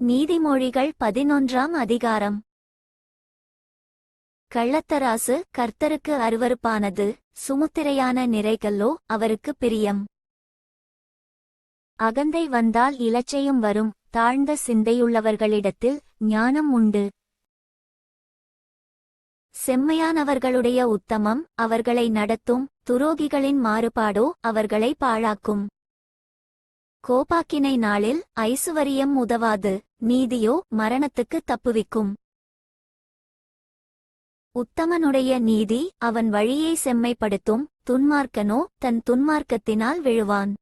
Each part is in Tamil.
நீதிமொழிகள் 11ஆம் அதிகாரம். கள்ளத்தராசு கர்த்தருக்கு அருவருப்பானது, சுமுத்திரையான நிறைகளோ அவருக்கு பிரியம். அகந்தை வந்தால் இலச்சையும் வரும், தாழ்ந்த சிந்தையுள்ளவர்களிடத்தில் ஞானம் உண்டு. செம்மையானவர்களுடைய உத்தமம் அவர்களை நடத்தும், துரோகிகளின் மாறுபாடோ அவர்களை பாழாக்கும். கோபாக்கினை நாளில் ஐசுவரியம் உதவாது, நீதியோ மரணத்துக்கு தப்புவிக்கும். உத்தமனுடைய நீதி அவன் வழியை செம்மைப்படுத்தும், துன்மார்க்கனோ தன் துன்மார்க்கத்தினால் விழுவான்.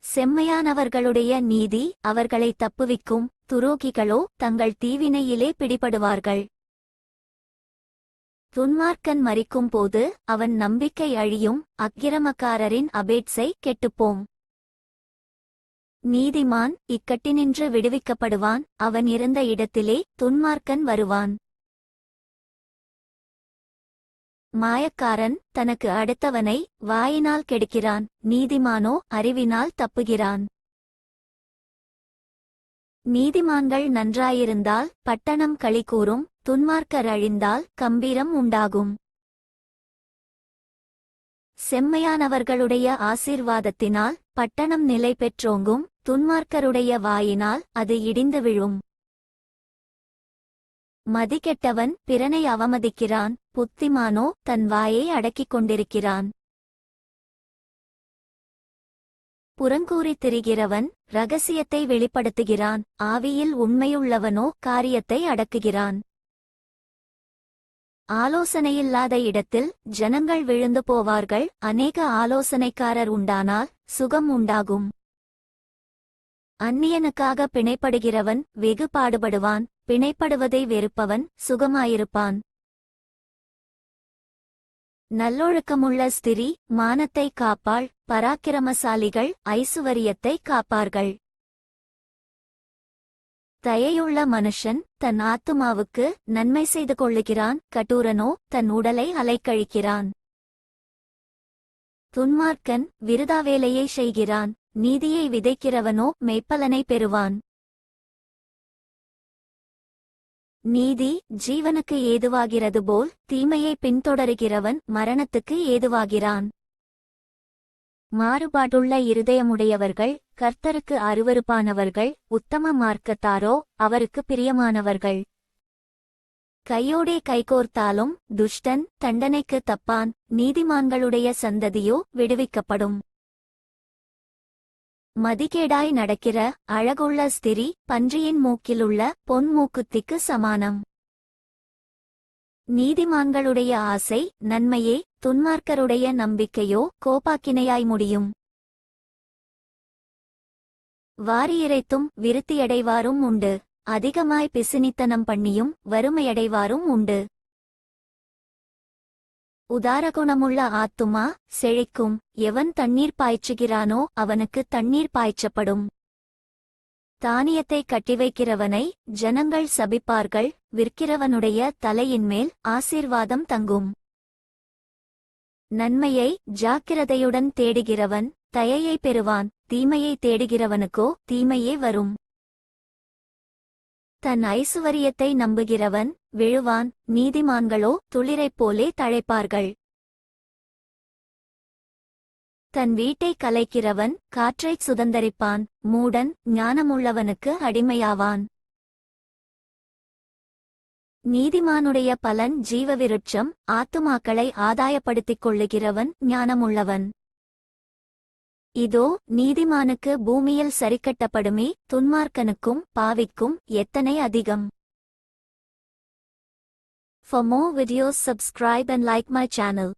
செம்மையானவர்களுடைய நீதி அவர்களை தப்புவிக்கும், துரோகிகளோ தங்கள் தீவினையிலே பிடிபடுவார்கள். துன்மார்க்கன் மரிக்கும்போது அவன் நம்பிக்கை அழியும், அக்கிரமக்காரரின் அபேட்சை கெட்டுப்போம். நீதிமான் இக்கட்டினின்று விடுவிக்கப்படுவான், அவன் இருந்த இடத்திலே துன்மார்க்கன் வருவான். மாயக்காரன் தனக்கு அடுத்தவனை வாயினால் கெடுக்கிறான், நீதிமானோ அறிவினால் தப்புகிறான். நீதிமான்கள் நன்றாயிருந்தால் பட்டணம் களிகூரும், துன்மார்க்கர் அழிந்தால் கம்பீரம் உண்டாகும். செம்மையானவர்களுடைய ஆசீர்வாதத்தினால் பட்டணம் நிலை பெற்றோங்கும், துன்மார்க்கருடைய வாயினால் அது இடிந்து விழும். மதிகெட்டவன் பிறனை அவமதிக்கிறான், புத்திமானோ தன் வாயை அடக்கிக் கொண்டிருக்கிறான். புறங்கூறித் திரிகிறவன் இரகசியத்தை வெளிப்படுத்துகிறான், ஆவியில் உண்மையுள்ளவனோ காரியத்தை அடக்குகிறான். ஆலோசனையில்லாத இடத்தில் ஜனங்கள் விழுந்து போவார்கள், அநேக ஆலோசனைக்காரர் உண்டானால் சுகம் உண்டாகும். அந்நியனுக்காக பிணைப்படுகிறவன் வெகு பாடுபடுவான், பிணைப்படுவதை வெறுப்பவன் சுகமாயிருப்பான். நல்லொழுக்கமுள்ள ஸ்திரீ மானத்தை காப்பாள், பராக்கிரமசாலிகள் ஐசுவரியத்தை காப்பார்கள். தயையுள்ள மனுஷன் தன் ஆத்துமாவுக்கு நன்மை செய்து கொள்ளுகிறான், கடூரனோ தன் உடலை அலைக்கழிக்கிறான். துன்மார்க்கன் விருதாவேலையை செய்கிறான், நீதியை விதைக்கிறவனோ மெய்ப்பலனை பெறுவான். நீதி ஜீவனுக்கு ஏதுவாகிறது போல், தீமையை பின்தொடருகிறவன் மரணத்துக்கு ஏதுவாகிறான். மாறுபாடுள்ள இருதயமுடையவர்கள் கர்த்தருக்கு அருவருப்பானவர்கள், உத்தம மார்க்கத்தாரோ அவருக்கு பிரியமானவர்கள். கையோடே கைகோர்த்தாலும் துஷ்டன் தண்டனைக்கு தப்பான், நீதிமான்களுடைய சந்ததியோ விடுவிக்கப்படும். மதிகேடாய் நடக்கிற அழகுள்ள ஸ்திரீ பன்றியின் மூக்கிலுள்ள பொன் மூக்குத்திக்கு சமானம். நீதிமான்களுடைய ஆசை நன்மையே, துன்மார்க்கருடைய நம்பிக்கையோ கோபாக்கினையாய் முடியும். வாரியிறைத்தும் விருத்தியடைவாரும் உண்டு, அதிகமாய் பிசினித்தனம் பண்ணியும் வறுமையடைவாரும் உண்டு. உதாரகுணமுள்ள ஆத்துமா செழிக்கும், எவன் தண்ணீர் பாய்ச்சுகிறானோ அவனுக்கு தண்ணீர் பாய்ச்சப்படும். தானியத்தை கட்டிவைக்கிறவனை ஜனங்கள் சபிப்பார்கள், விற்கிறவனுடைய தலையின்மேல் ஆசீர்வாதம் தங்கும். நன்மையை ஜாக்கிரதையுடன் தேடுகிறவன் தயையை பெறுவான், தீமையை தேடுகிறவனுக்கோ தீமையே வரும். தன் ஐசுவரியத்தை நம்புகிறவன் விழுவான், நீதிமான்களோ துளிரைப் போலே தழைப்பார்கள். தன் வீட்டைக் கலைக்கிறவன் காற்றைச் சுதந்தரிப்பான், மூடன் ஞானமுள்ளவனுக்கு அடிமையாவான். நீதிமானுடைய பலன் ஜீவவிருட்சம், ஆத்துமாக்களை ஆதாயப்படுத்திக் கொள்ளுகிறவன் ஞானமுள்ளவன். இதோ நீதிமானுக்கு பூமியில் சரிக்கட்டப்படுமே, துன்மார்க்கனுக்கும் பாவிக்கும் எத்தனை அதிகம். For more videos subscribe and like my channel.